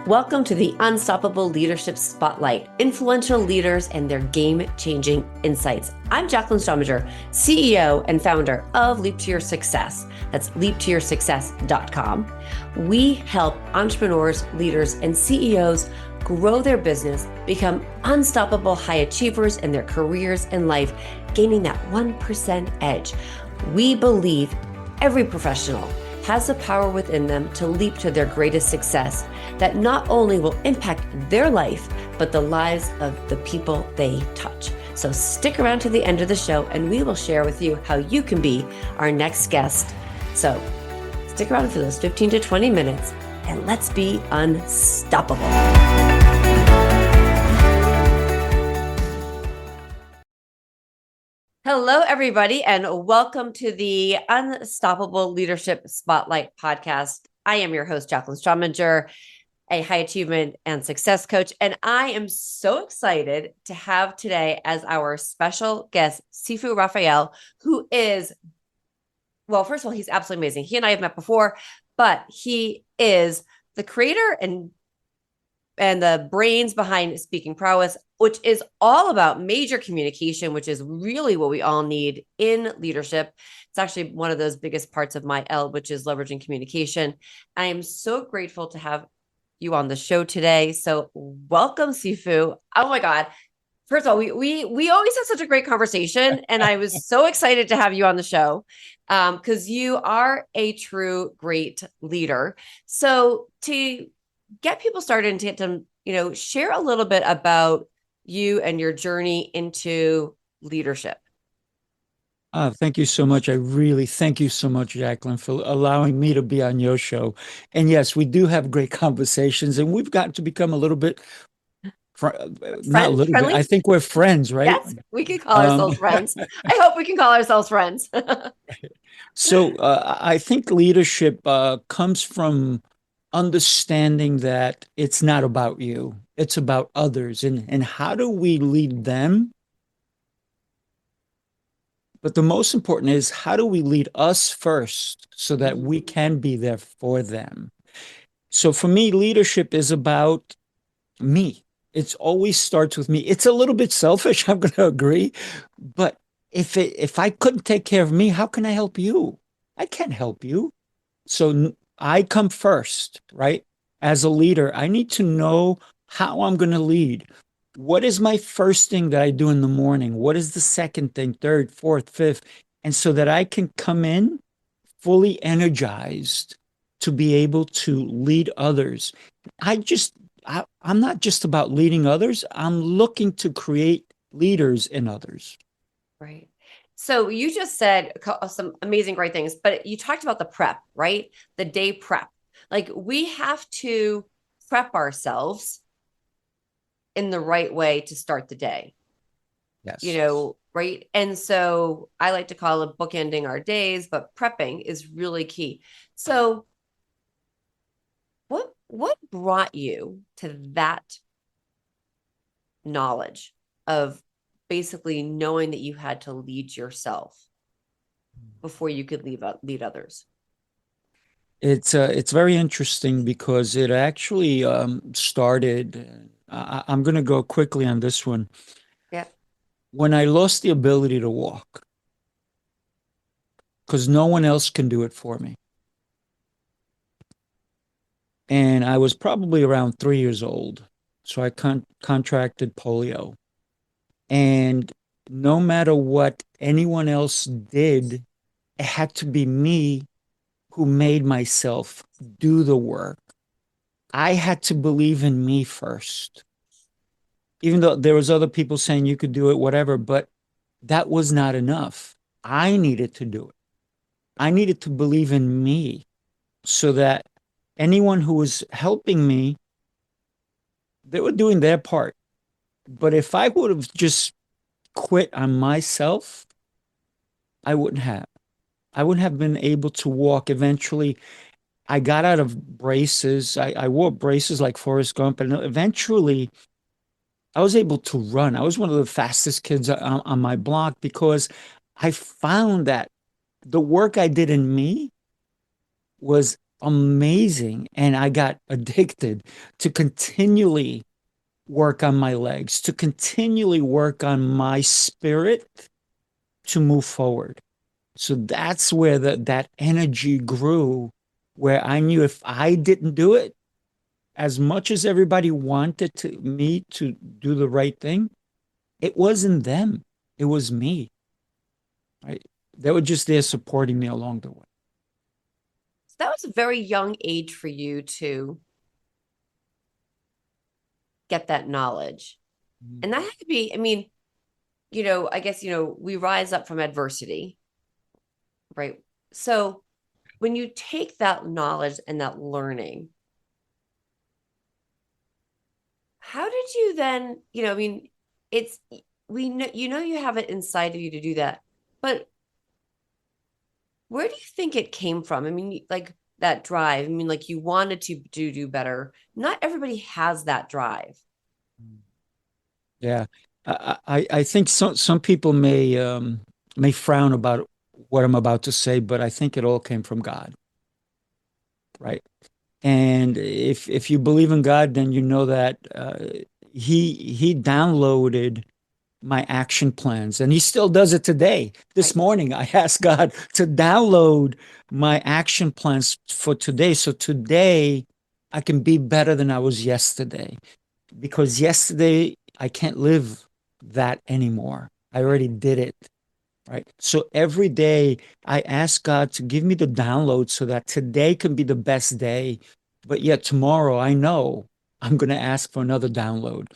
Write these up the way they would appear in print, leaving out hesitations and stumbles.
Welcome to the Unstoppable Leadership Spotlight, influential leaders and their game-changing insights. I'm Jacqueline Strominger, CEO and founder of Leap to Your Success. That's leaptoyoursuccess.com. We help entrepreneurs, leaders, and CEOs grow their business, become unstoppable high achievers in their careers and life, gaining that 1% edge. We believe every professional has the power within them to leap to their greatest success that not only will impact their life, but the lives of the people they touch. So stick around to the end of the show and we will share with you how you can be our next guest. So stick around for those 15 to 20 minutes and let's be unstoppable. Hello, everybody, and welcome to the Unstoppable Leadership Spotlight podcast. I am your host, Jacqueline Strominger, a high achievement and success coach, and I am so excited to have today as our special guest, Sifu Rafael, who is, well, first of all, he's absolutely amazing. He and I have met before, but he is the creator and the brains behind Speaking Prowess, which is all about major communication, which is really what we all need in leadership. It's actually one of those biggest parts of my L, which is leveraging communication. I am so grateful to have you on the show today. So welcome, Sifu. Oh my God. First of all, we always have such a great conversation, and I was so excited to have you on the show because you are a true great leader. So to get people started and to get them, share a little bit about you and your journey into leadership. Thank you so much. I really thank you so much, Jacqueline, for allowing me to be on your show. And yes, we do have great conversations, and we've gotten to become a little bit, not a little friendly? bit. I think we're friends, right? Yes, we can call ourselves friends. I hope we can call ourselves friends. So I think leadership comes from understanding that it's not about you, it's about others. And how do we lead them? But the most important is how do we lead us first so that we can be there for them? So for me, leadership is about me. It always starts with me. It's a little bit selfish, I'm going to agree. But if I couldn't take care of me, how can I help you? I can't help you. So I come first, right? As a leader, I need to know how I'm going to lead. What is my first thing that I do in the morning? What is the second thing, third, fourth, fifth? And so that I can come in fully energized to be able to lead others. I'm not just about leading others. I'm looking to create leaders in others. Right. So you just said some amazing, great things, but you talked about the prep, right? The day prep. Like we have to prep ourselves in the right way to start the day. Yes. Right? And so I like to call it bookending our days, but prepping is really key. So what brought you to that knowledge of basically knowing that you had to lead yourself before you could lead others? It's very interesting because it actually started. I'm going to go quickly on this one. Yeah. When I lost the ability to walk, because no one else can do it for me. And I was probably around 3 years old. So I contracted polio. And no matter what anyone else did, it had to be me who made myself do the work. I had to believe in me first. Even though there was other people saying you could do it, whatever, but that was not enough. I needed to do it. I needed to believe in me so that anyone who was helping me, they were doing their part. But if I would have just quit on myself, I wouldn't have. I wouldn't have been able to walk. Eventually, I got out of braces. I wore braces like Forrest Gump, and eventually I was able to run. I was one of the fastest kids on my block because I found that the work I did in me was amazing. And I got addicted to continually work on my legs, to continually work on my spirit to move forward. So that's where that energy grew, where I knew if I didn't do it, as much as everybody wanted me to do the right thing, it wasn't them. It was me. Right? They were just there supporting me along the way. So that was a very young age for you to get that knowledge. Mhm. And that had to be, I mean, I guess, we rise up from adversity, right? So when you take that knowledge and that learning, how did you then, I mean, it's, we know, you have it inside of you to do that, but where do you think it came from? I mean, like that drive, I mean, like you wanted to do better. Not everybody has that drive. Yeah. I think some people may frown about what I'm about to say, but I think it all came from God, right? And if you believe in God, then you know that he downloaded my action plans, and he still does it today. This Right. morning, I asked God to download my action plans for today, so today I can be better than I was yesterday. Because yesterday I can't live that anymore. I Right. already did it. Right. So every day I ask God to give me the download so that today can be the best day. But yet tomorrow I know I'm going to ask for another download.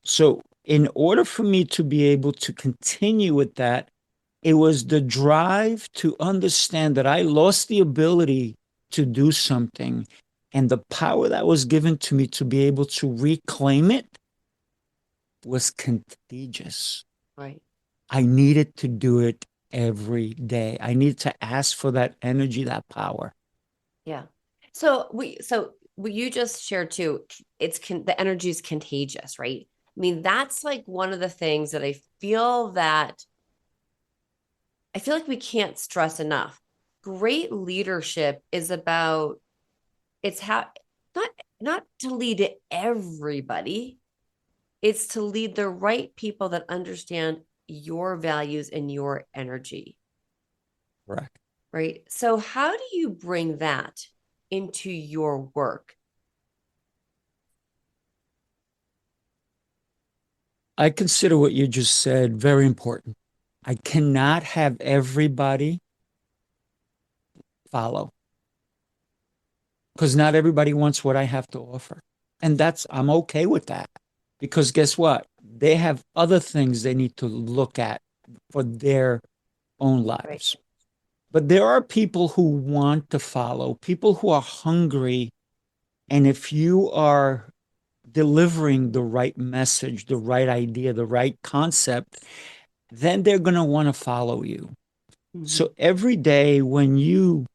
So in order for me to be able to continue with that, it was the drive to understand that I lost the ability to do something, and the power that was given to me to be able to reclaim it was contagious. Right. I needed to do it every day. I needed to ask for that energy, that power. Yeah. So what you just shared too, the energy is contagious, right? I mean, that's like one of the things that I feel like we can't stress enough. Great leadership is about it's how not not to lead everybody, it's to lead the right people that understand your values and your energy, Correct. right? So how do you bring that into your work? I consider what you just said very important. I cannot have everybody follow because not everybody wants what I have to offer. And I'm okay with that because guess what? They have other things they need to look at for their own Right. lives. But there are people who want to follow, people who are hungry. And if you are delivering the right message, the right idea, the right concept, then they're going to want to follow you. Mm-hmm. So every day when you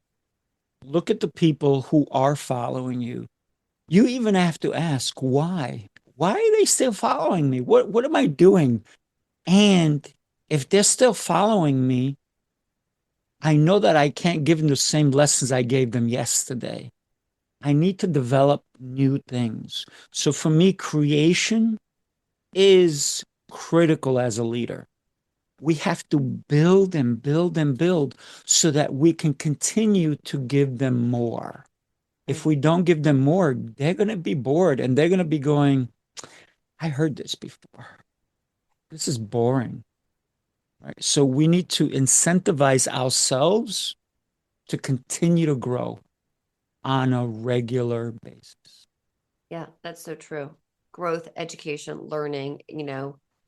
look at the people who are following you, you even have to ask why. Why are they still following me? What am I doing? And if they're still following me, I know that I can't give them the same lessons I gave them yesterday. I need to develop new things. So for me, creation is critical as a leader. We have to build and build and build so that we can continue to give them more. If Right. we don't give them more, they're going to be bored and they're going to be going, I heard this before. This is boring. Right? So we need to incentivize ourselves to continue to grow on a regular basis. Yeah, that's so true. Growth, education, learning,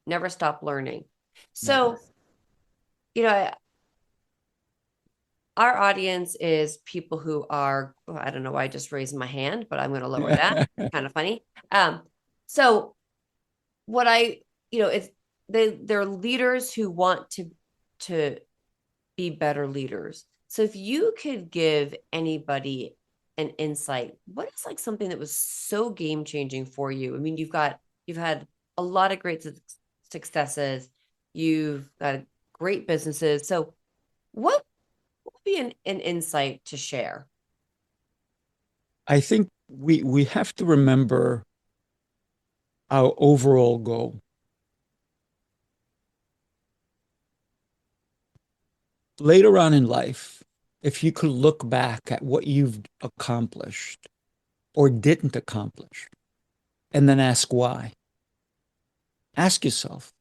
never stop learning. Never. So, you know, our audience is people who are, oh, I don't know why I just raised my hand, but I'm going to lower that. Kind of funny. So what it's they're leaders who want to be better leaders. So if you could give anybody an insight, what is like something that was so game changing for you? I mean, you've had a lot of great successes. You've got great businesses. So what would be an insight to share? I think we have to remember our overall goal. Later on in life, if you could look back at what you've accomplished or didn't accomplish, and then ask why, ask yourself,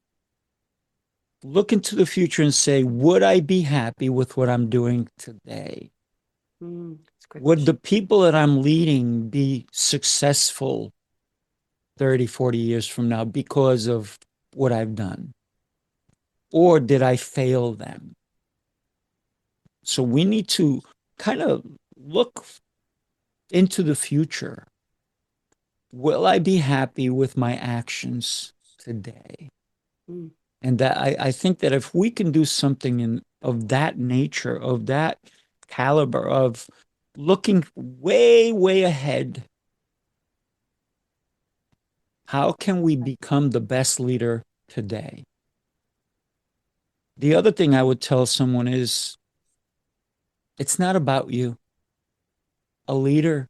look into the future and say, would I be happy with what I'm doing today? That's a great Would the question. people that I'm leading be successful 30, 40 years from now because of what I've done? Or did I fail them? So we need to kind of look into the future. Will I be happy with my actions today? Mm, And that I think that if we can do something of that nature, of that caliber, of looking way, way ahead, how can we become the best leader today? The other thing I would tell someone is it's not about you. A leader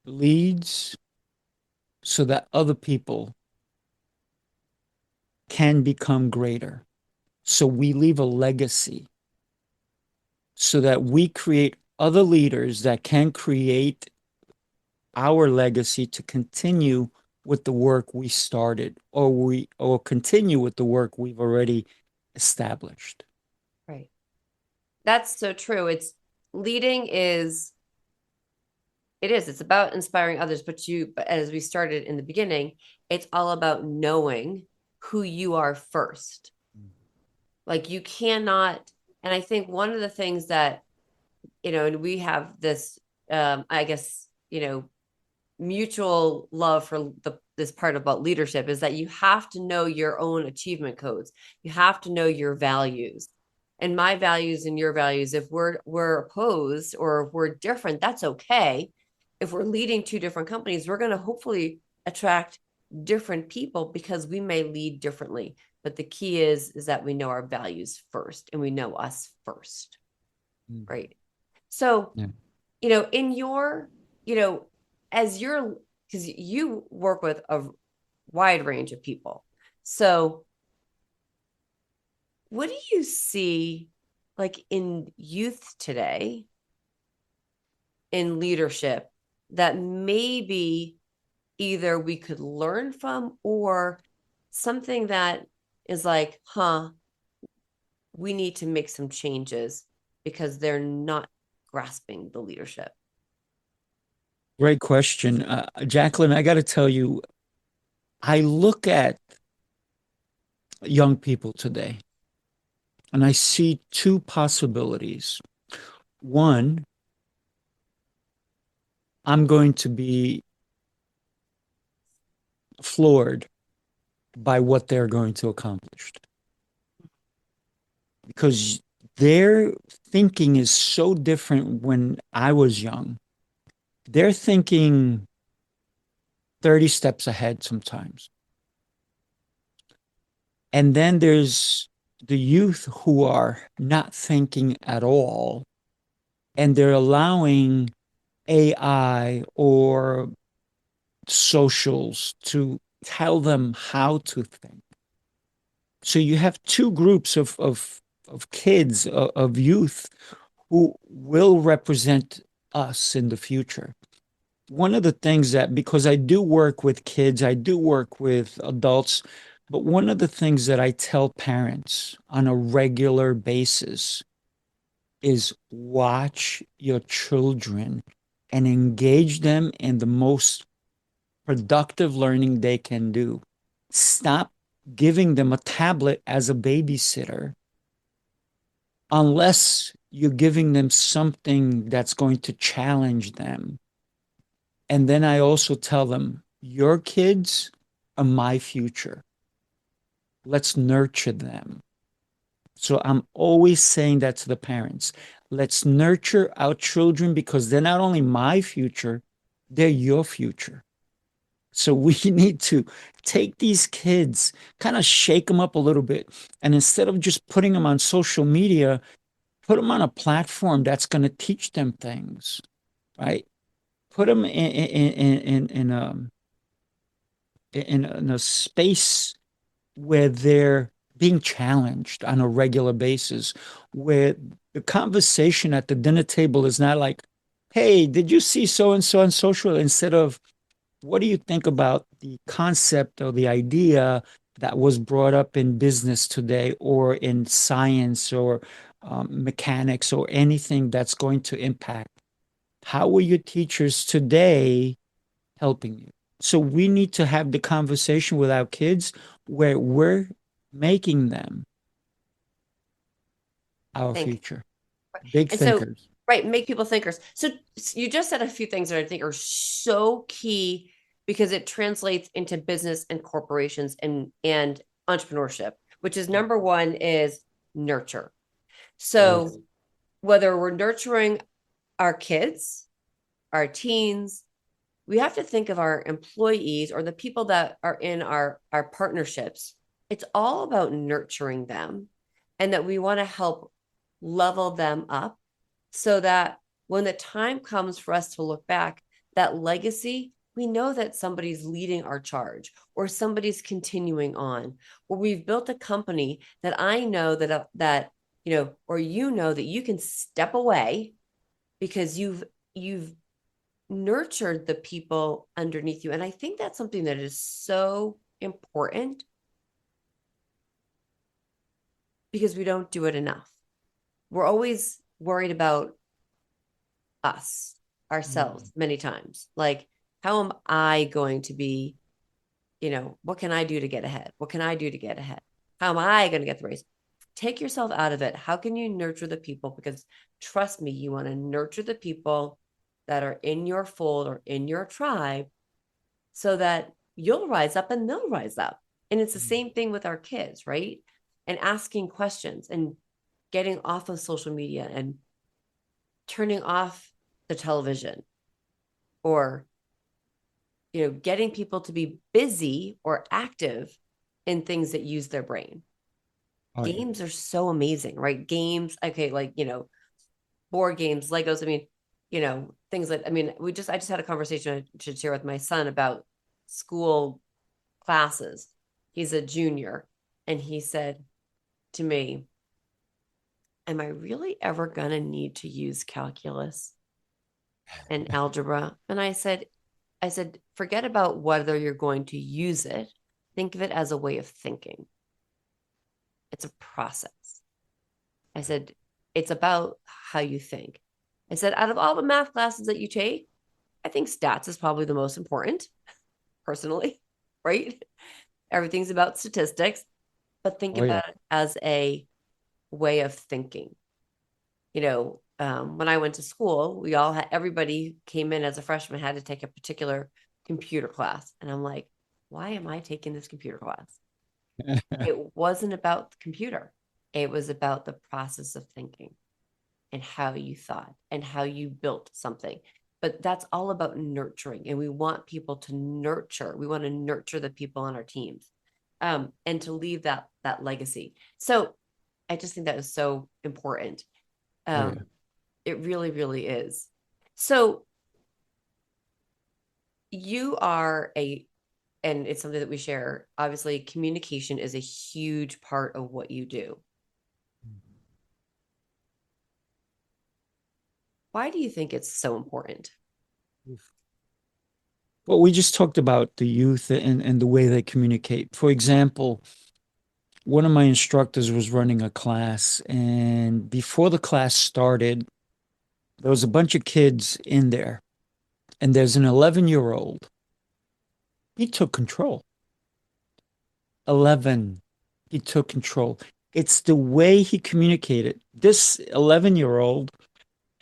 leads so that other people can become greater. So we leave a legacy so that we create other leaders that can create our legacy to continue with the work we started or continue with the work we've already established. right. That's so true. Leading it's about inspiring others, but as we started in the beginning, it's all about knowing who you are first. Like you cannot, and I think one of the things that, and we have this, I guess, mutual love for this part about leadership is that you have to know your own achievement codes. You have to know your values. And my values and your values, if we're opposed or if we're different, that's okay. If we're leading two different companies, we're going to hopefully attract different people because we may lead differently. But the key is that we know our values first and we know us first, Mm. right? So, Yeah. in your, you know, as you're, because you work with a wide range of people. So, what do you see like in youth today in leadership that maybe either we could learn from or something that is like, we need to make some changes because they're not grasping the leadership? Great question. Jacqueline, I got to tell you, I look at young people today and I see two possibilities. One, I'm going to be floored by what they're going to accomplish because their thinking is so different when I was young. They're thinking 30 steps ahead sometimes. And then there's the youth who are not thinking at all, and they're allowing AI or socials to tell them how to think. So you have two groups of kids, of youth who will represent us in the future. One of the things that, because I do work with kids, I do work with adults, but one of the things that I tell parents on a regular basis is watch your children and engage them in the most productive learning they can do. Stop giving them a tablet as a babysitter unless you're giving them something that's going to challenge them. And then I also tell them, your kids are my future. Let's nurture them. So I'm always saying that to the parents. Let's nurture our children because they're not only my future, they're your future. So we need to take these kids, kind of shake them up a little bit. And instead of just putting them on social media, put them on a platform that's going to teach them things, right? put them in a space where they're being challenged on a regular basis, where the conversation at the dinner table is not like, hey, did you see so and so on social? Instead of, what do you think about the concept or the idea that was brought up in business today or in science or mechanics or anything that's going to impact? How were your teachers today helping you? So we need to have the conversation with our kids where we're making them our Think. future, big And so, thinkers. right, make people thinkers. So you just said a few things that I think are so key because it translates into business and corporations and entrepreneurship, which is number one is nurture. Yes. So whether we're nurturing our kids, our teens, we have to think of our employees or the people that are in our partnerships. It's all about nurturing them and that we want to help level them up so that when the time comes for us to look back, that legacy, we know that somebody's leading our charge or somebody's continuing on, or we've built a company that I know that or that you can step away because you've nurtured the people underneath you. And I think that's something that is so important because we don't do it enough. We're always worried about us, ourselves, many times. Like, how am I going to be, what can I do to get ahead? What can I do to get ahead? How am I going to get the race? Take yourself out of it. How can you nurture the people? Because trust me, you want to nurture the people that are in your fold or in your tribe so that you'll rise up and they'll rise up. And it's the same thing with our kids, right? And asking questions and getting off of social media and turning off the television or getting people to be busy or active in things that use their brain. Oh, yeah. Games are so amazing, right? Games, okay, like board games, Legos. I mean, things like, I mean, I just had a conversation I should share with my son about school classes. He's a junior. And he said to me, am I really ever going to need to use calculus and algebra? And I said, forget about whether you're going to use it. Think of it as a way of thinking. It's a process. I said, it's about how you think. I said, out of all the math classes that you take, I think stats is probably the most important, personally, right? Everything's about statistics, but think Oh, yeah. about it as a way of thinking. When I went to school, everybody came in as a freshman, had to take a particular computer class. And I'm like, why am I taking this computer class? It wasn't about the computer. It was about the process of thinking and how you thought and how you built something. But that's all about nurturing. And we want people to nurture. We want to nurture the people on our teams, and to leave that legacy. So I just think that is so important. Oh, yeah. It really, really is. So you are and it's something that we share. Obviously, communication is a huge part of what you do. Why do you think it's so important? Well, we just talked about the youth and the way they communicate. For example, one of my instructors was running a class, and before the class started, there was a bunch of kids in there, and there's an 11-year-old. He took control. 11. He took control. It's the way he communicated. This 11-year-old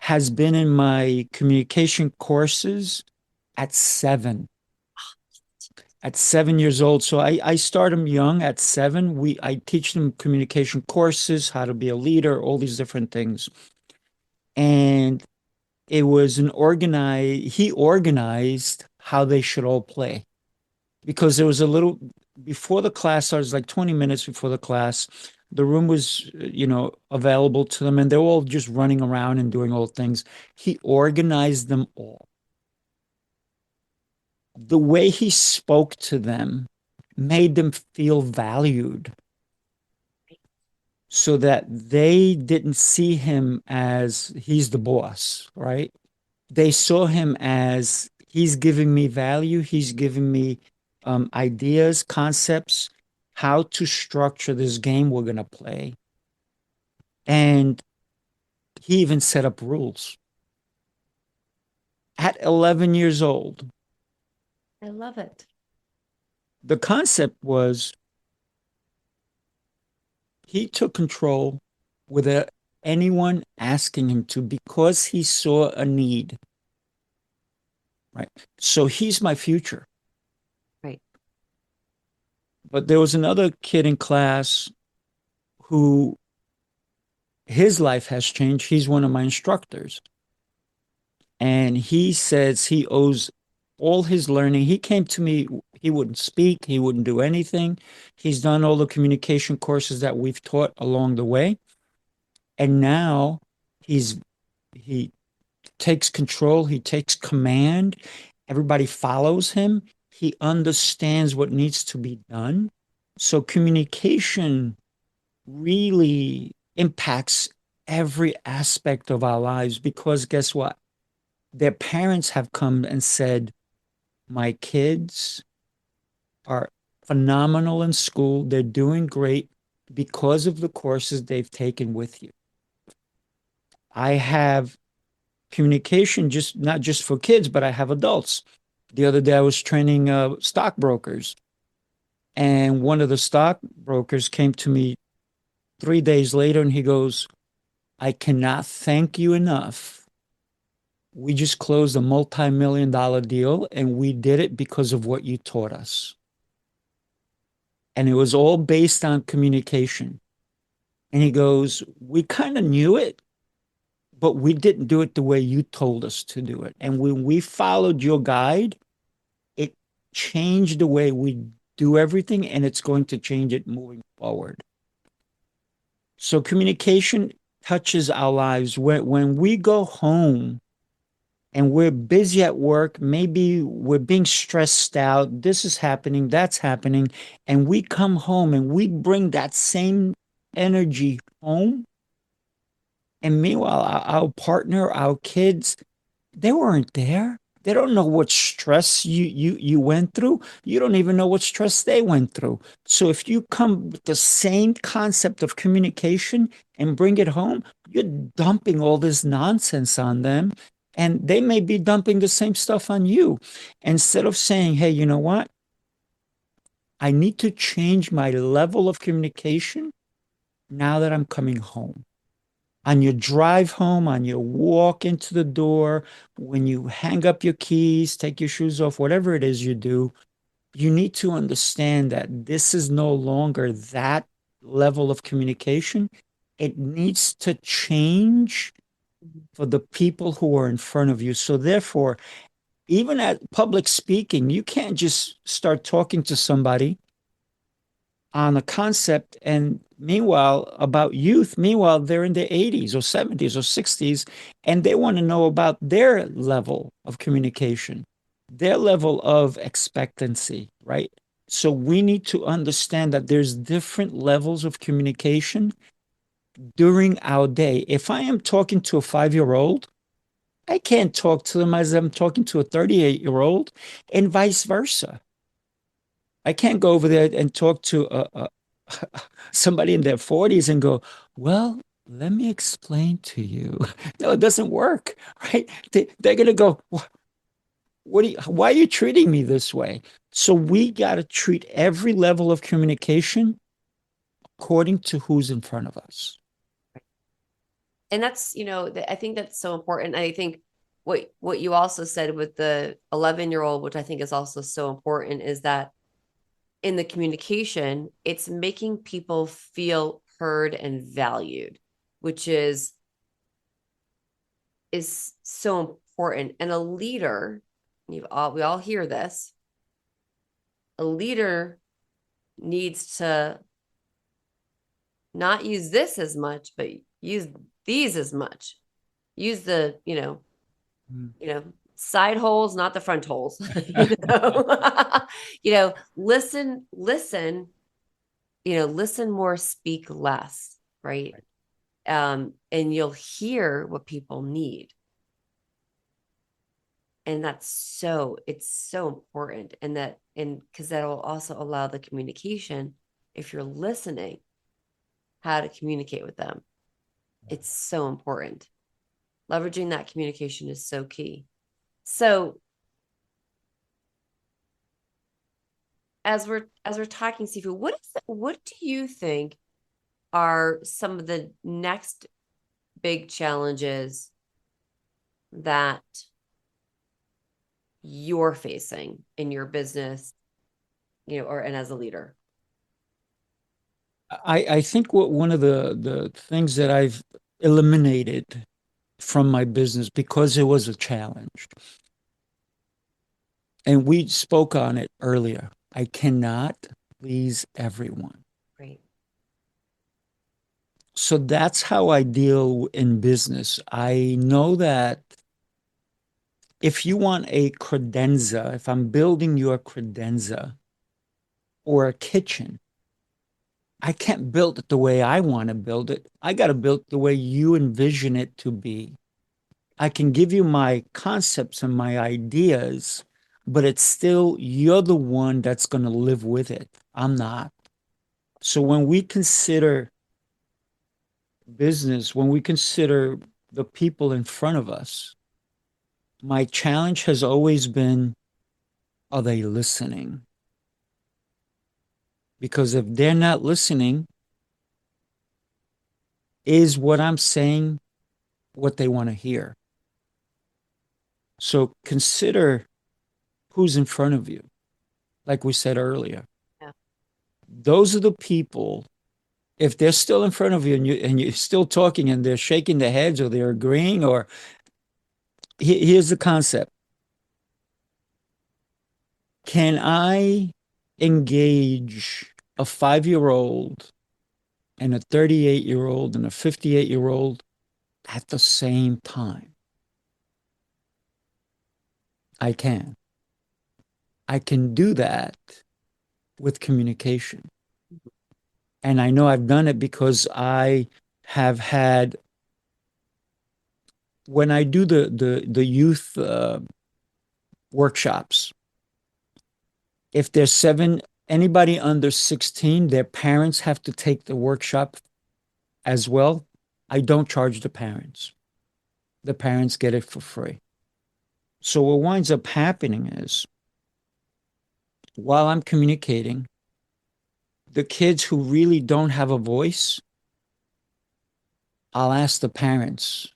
has been in my communication courses at 7. At 7 years old. So I start them young at 7. I teach them communication courses, how to be a leader, all these different things. And it was he organized how they should all play because there was a little before the class started, like 20 minutes before the class, the room was, available to them and they're all just running around and doing all things. He organized them all. the way he spoke to them made them feel valued so that they didn't see him as he's the boss, right? They saw him as he's giving me value, he's giving me ideas, concepts, how to structure this game we're going to play. And he even set up rules. At 11 years old, I love it. the concept was he took control without anyone asking him to because he saw a need, right? So he's my future. Right. But there was another kid in class who his life has changed. He's one of my instructors. And he says he owes all his learning. He came to me, he wouldn't speak, he wouldn't do anything. He's done all the communication courses that we've taught along the way. And now he takes control, he takes command. Everybody follows him. He understands what needs to be done. So communication really impacts every aspect of our lives because guess what? Their parents have come and said, my kids are phenomenal in school. They're doing great because of the courses they've taken with you. I have communication just not just for kids, but I have adults. The other day I was training stockbrokers, and one of the stockbrokers came to me 3 days later and he goes, I cannot thank you enough. We just closed a multi-million-dollar deal and we did it because of what you taught us. And it was all based on communication. And he goes, we kind of knew it, but we didn't do it the way you told us to do it. And when we followed your guide, it changed the way we do everything and it's going to change it moving forward. So communication touches our lives. When we go home and we're busy at work, maybe we're being stressed out, this is happening, that's happening, and we come home and we bring that same energy home. And meanwhile, our partner, our kids, they weren't there. They don't know what stress you went through. You don't even know what stress they went through. So if you come with the same concept of communication and bring it home, you're dumping all this nonsense on them. And they may be dumping the same stuff on you. Instead of saying, hey, you know what? I need to change my level of communication now that I'm coming home. On your drive home, on your walk into the door, when you hang up your keys, take your shoes off, whatever it is you do, you need to understand that this is no longer that level of communication. It needs to change for the people who are in front of you. So, therefore, even at public speaking, you can't just start talking to somebody on a concept and meanwhile about youth, meanwhile they're in their 80s or 70s or 60s and they want to know about their level of communication, their level of expectancy, right? So we need to understand that there's different levels of communication during our day. If I am talking to a 5-year-old, I can't talk to them as I'm talking to a 38-year-old and vice versa. I can't go over there and talk to somebody in their 40s and go, well, let me explain to you. No, it doesn't work, right? They're going to go, why are you treating me this way? So we got to treat every level of communication according to who's in front of us. And that's, I think that's so important. I think what you also said with the 11-year-old, which I think is also so important, is that in the communication, it's making people feel heard and valued, which is so important. And a leader, we all hear this, a leader needs to not use this as much, but use these as much. Use the, Mm. you know, side holes, not the front holes. you know, listen. Listen more, speak less, right? And you'll hear what people need. And it's so important. And because that'll also allow the communication, if you're listening, how to communicate with them. It's so important. Leveraging that communication is so key. So as we're talking, Sifu, what do you think are some of the next big challenges that you're facing in your business, or and as a leader? I think one of the things that I've eliminated from my business because it was a challenge, and we spoke on it earlier. I cannot please everyone. Great. So that's how I deal in business. I know that if you want a credenza, if I'm building your credenza or a kitchen, I can't build it the way I want to build it. I got to build it the way you envision it to be. I can give you my concepts and my ideas, but it's still you're the one that's going to live with it. I'm not. So when we consider business, when we consider the people in front of us, my challenge has always been, are they listening? Because if they're not listening, is what I'm saying what they want to hear? So consider who's in front of you. Like we said earlier, Yeah. those are the people. If they're still in front of you and you're still talking and they're shaking their heads or they're agreeing, or here's the concept: can I engage a 5-year old and a 38-year old and a 58-year old at the same time? I can. I can do that with communication. And I know I've done it because I have had, when I do the youth workshops, if there's anybody under 16, their parents have to take the workshop as well. I don't charge the parents. The parents get it for free. So what winds up happening is while I'm communicating, the kids who really don't have a voice, I'll ask the parents,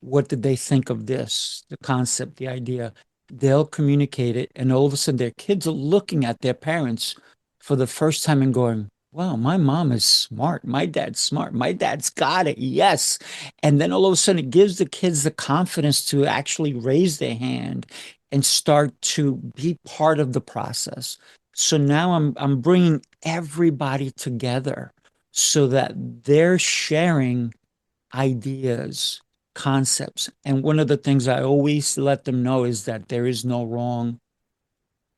what did they think of this, the concept, the idea? They'll communicate it, and all of a sudden, their kids are looking at their parents for the first time and going, wow, my mom is smart. My dad's smart. My dad's got it. Yes. And then all of a sudden, it gives the kids the confidence to actually raise their hand and start to be part of the process. So now I'm bringing everybody together so that they're sharing ideas, concepts. And one of the things I always let them know is that there is no wrong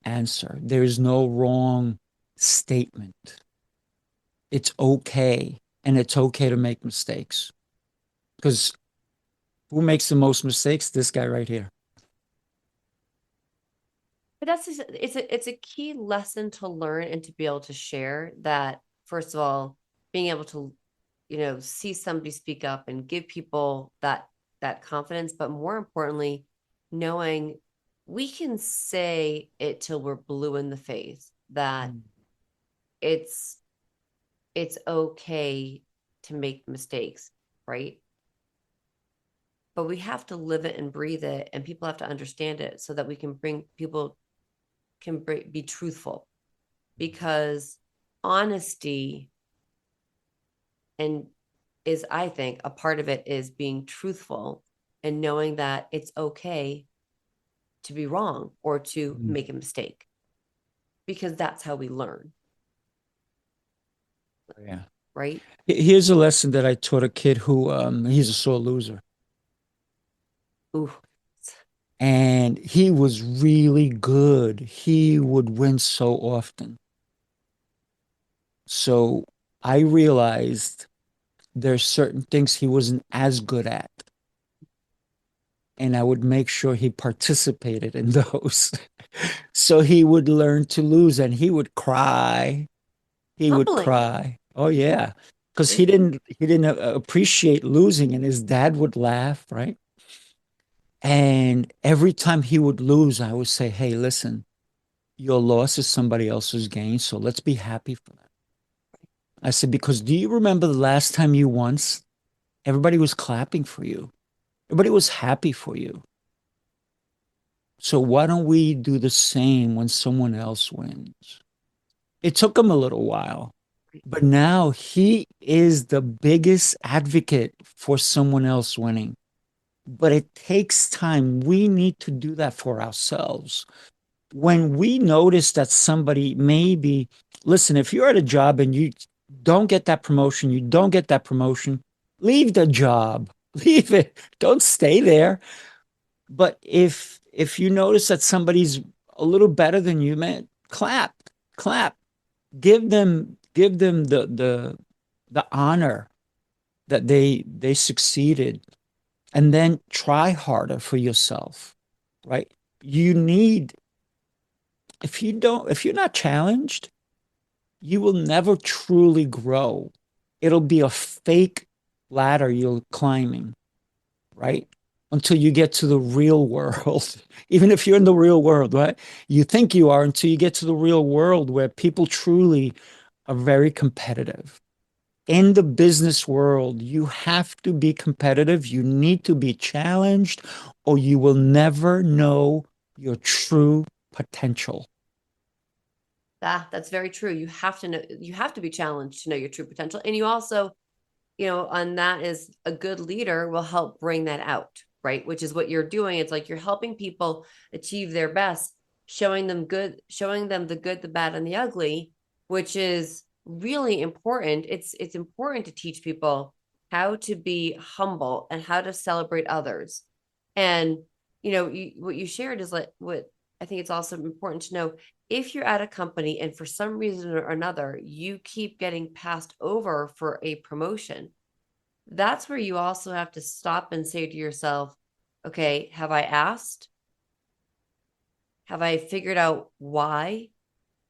answer, there is no wrong statement. It's okay. And it's okay to make mistakes. Because who makes the most mistakes? This guy right here. But it's a key lesson to learn and to be able to share that. First of all, being able to see somebody speak up and give people that confidence, but more importantly, knowing we can say it till we're blue in the face that Mm. it's it's okay to make mistakes, right? But we have to live it and breathe it, and people have to understand it so that we can bring people be truthful, because honesty and is, I think, a part of it is being truthful and knowing that it's okay to be wrong or to Mm. make a mistake, because that's how we learn, Yeah. right? Here's a lesson that I taught a kid who he's a sore loser. Ooh. And And he was really good. He would win so often. So I realized there's certain things he wasn't as good at. And I would make sure he participated in those. So he would learn to lose and he would cry. He would Humbling. cry. Oh yeah. Because he Mhm. didn't he didn't appreciate losing and his dad would laugh, right? And every time he would lose, I would say, "Hey, listen, your loss is somebody else's gain, so let's be happy for that." I said, because do you remember the last time you won? Everybody was clapping for you. Everybody was happy for you. So why don't we do the same when someone else wins? It took him a little while, but now he is the biggest advocate for someone else winning. But it takes time. We need to do that for ourselves. When we notice that somebody maybe, listen, if you're at a job and you don't get that promotion, you don't get that promotion, leave the job. Leave it. Don't stay there. But if you notice that somebody's a little better than you, man, clap, clap. Give them the honor that they succeeded, and then try harder for yourself, right? You need, if you're not challenged, you will never truly grow. It'll be a fake ladder you're climbing, right? Until you get to the real world. Even if you're in the real world, right? You think you are until you get to the real world where people truly are very competitive. In the business world, you have to be competitive. You need to be challenged, or you will never know your true potential. That's very true. You have to know, you have to be challenged to know your true potential. And you also, and that is a good leader will help bring that out, right? Which is what you're doing. It's like you're helping people achieve their best, showing them the good, the bad, and the ugly, which is really important. It's important to teach people how to be humble and how to celebrate others. And what you shared is like what I think it's also important to know. If you're at a company and for some reason or another you keep getting passed over for a promotion, that's where you also have to stop and say to yourself, okay, have I asked? Have I figured out why?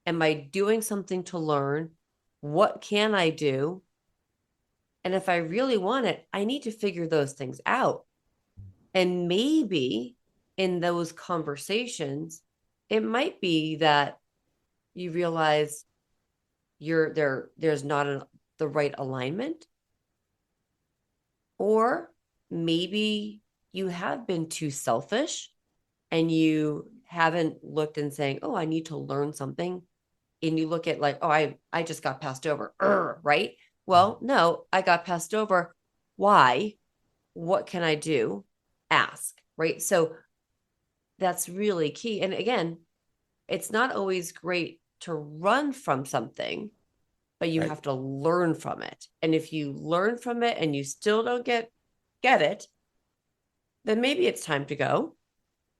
Am I doing something to learn? What can I do? And if I really want it, I need to figure those things out. And maybe in those conversations, it might be that you realize there's not the right alignment, or maybe you have been too selfish and you haven't looked and saying, oh, I need to learn something. And you look at like, oh, I just got passed over. Right? Well, no, I got passed over. Why? What can I do? Ask. Right? So that's really key. And again, it's not always great to run from something, but you Right. have to learn from it. And if you learn from it and you still don't get it, then maybe it's time to go,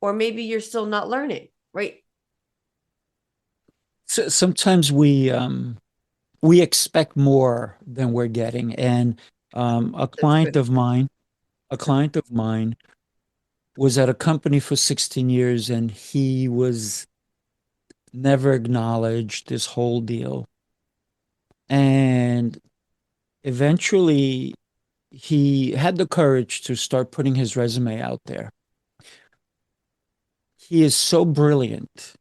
or maybe you're still not learning, right? So sometimes we expect more than we're getting. And a That's client good. of mine, a client of mine was at a company for 16 years and he was never acknowledged this whole deal. And eventually he had the courage to start putting his resume out there. He is so brilliant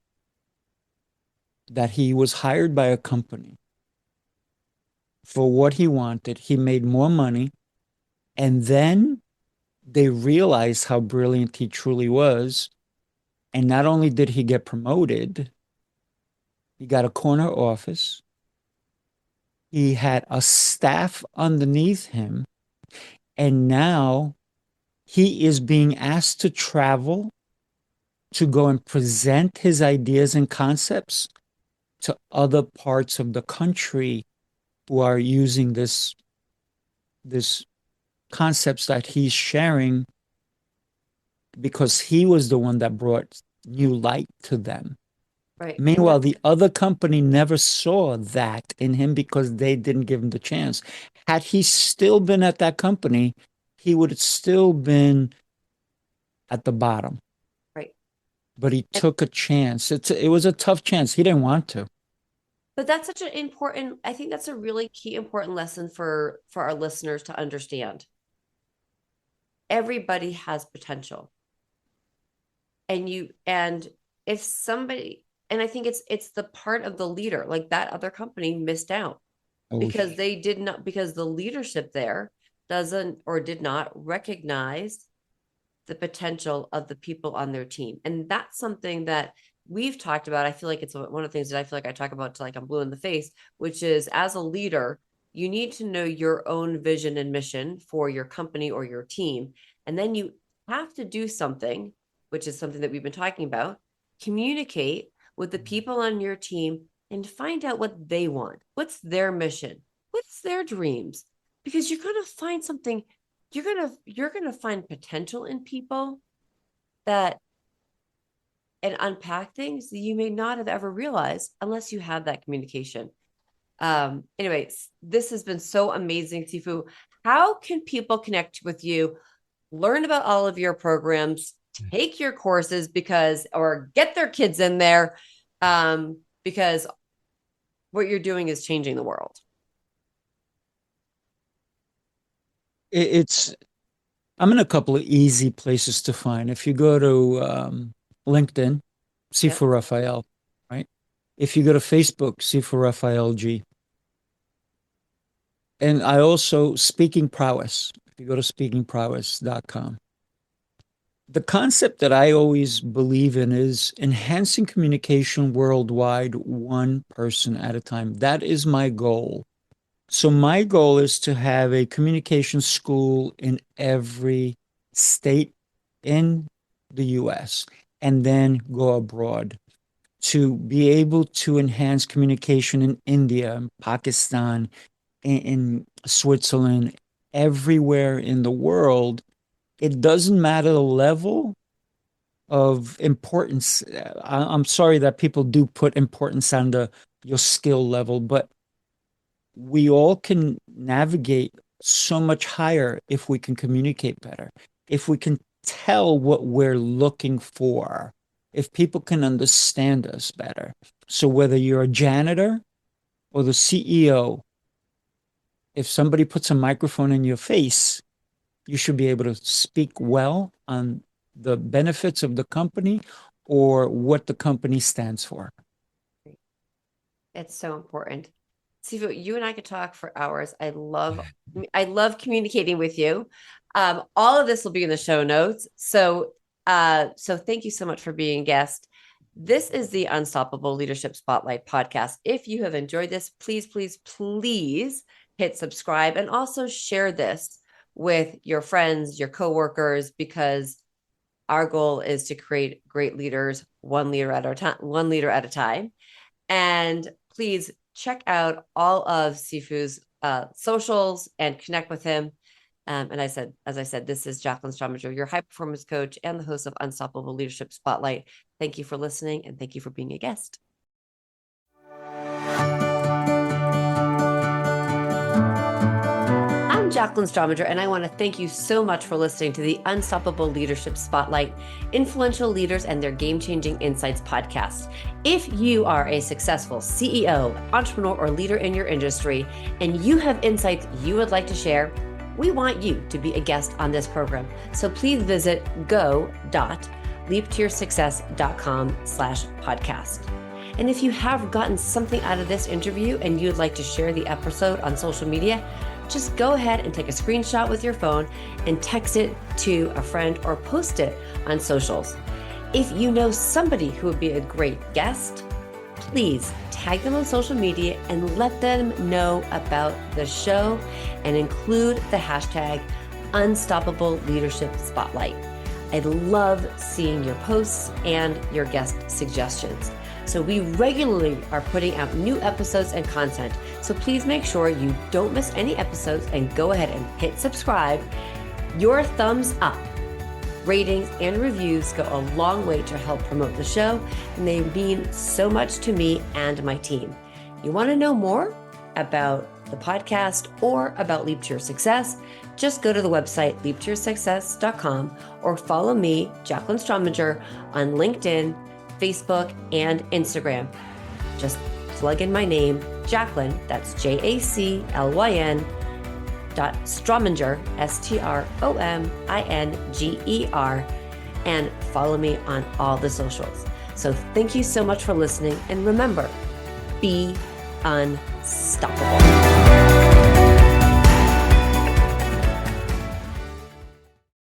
that he was hired by a company for what he wanted. He made more money. And then they realized how brilliant he truly was. And not only did he get promoted, he got a corner office. He had a staff underneath him. And now he is being asked to travel to go and present his ideas and concepts to other parts of the country who are using this concepts that he's sharing because he was the one that brought new light to them. Right. Meanwhile, the other company never saw that in him because they didn't give him the chance. Had he still been at that company, he would have still been at the bottom. Right. But he And, took a chance. It was a tough chance. He didn't want to. but that's such an important, I think that's a really key important lesson for our listeners to understand. Everybody has potential. And if somebody, and I think it's the part of the leader, like that other company missed out Oh, because they did not, because the leadership there doesn't or did not recognize the potential of the people on their team. And that's something that we've talked about. I feel like it's one of the things that I feel like I talk about to like I'm blue in the face, which is as a leader, you need to know your own vision and mission for your company or your team. And then you have to do something, which is something that we've been talking about, communicate with the people on your team and find out what they want. What's their mission? What's their dreams? Because you're going to find something, you're going to find potential in people that and unpack things that you may not have ever realized unless you have that communication. Anyways, this has been so amazing, Sifu. How can people connect with you, learn about all of your programs, take your courses or get their kids in there, because what you're doing is changing the world. it's I'm in a couple of easy places to find. If you go to LinkedIn, Yep. Sifu Rafael, right? If you go to Facebook, Sifu Rafael G. And I also Speaking Prowess. If you go to speakingprowess.com. The concept that I always believe in is enhancing communication worldwide, one person at a time. That is my goal. So my goal is to have a communication school in every state in the US and then go abroad to be able to enhance communication in India, Pakistan, in Switzerland, everywhere in the world. It doesn't matter the level of importance. I'm sorry that people do put importance on your skill level, but we all can navigate so much higher if we can communicate better, if we can tell what we're looking for, if people can understand us better. So whether you're a janitor or the CEO, if somebody puts a microphone in your face, you should be able to speak well on the benefits of the company or what the company stands for. It's so important. Sifu, you and I could talk for hours. I love communicating with you. All of this will be in the show notes. So thank you so much for being a guest. This is the Unstoppable Leadership Spotlight podcast. If you have enjoyed this, please, please, please hit subscribe and also share this with your friends, your coworkers, because our goal is to create great leaders, one leader at a time. And please check out all of Sifu's socials and connect with him. And as I said, this is Jacqueline Strominger, your high performance coach and the host of Unstoppable Leadership Spotlight. Thank you for listening and thank you for being a guest. I'm Jacqueline Strominger, and I want to thank you so much for listening to the Unstoppable Leadership Spotlight, Influential Leaders and Their Game-Changing Insights podcast. If you are a successful CEO, entrepreneur, or leader in your industry, and you have insights you would like to share, we want you to be a guest on this program. So please visit go.leaptoyoursuccess.com/podcast. And if you have gotten something out of this interview and you'd like to share the episode on social media, just go ahead and take a screenshot with your phone and text it to a friend or post it on socials. If you know somebody who would be a great guest, please tag them on social media and let them know about the show and include the hashtag Unstoppable Leadership Spotlight. I love seeing your posts and your guest suggestions. So we regularly are putting out new episodes and content. So please make sure you don't miss any episodes and go ahead and hit subscribe. Your thumbs up Ratings and reviews go a long way to help promote the show, and they mean so much to me and my team. You want to know more about the podcast or about Leap to Your Success? Just go to the website leaptoyoursuccess.com or follow me, Jacqueline Strominger, on LinkedIn, Facebook, and Instagram. Just plug in my name, Jacqueline, that's Jaclyn Strominger, Strominger, and follow me on all the socials. So thank you so much for listening. And remember, be unstoppable.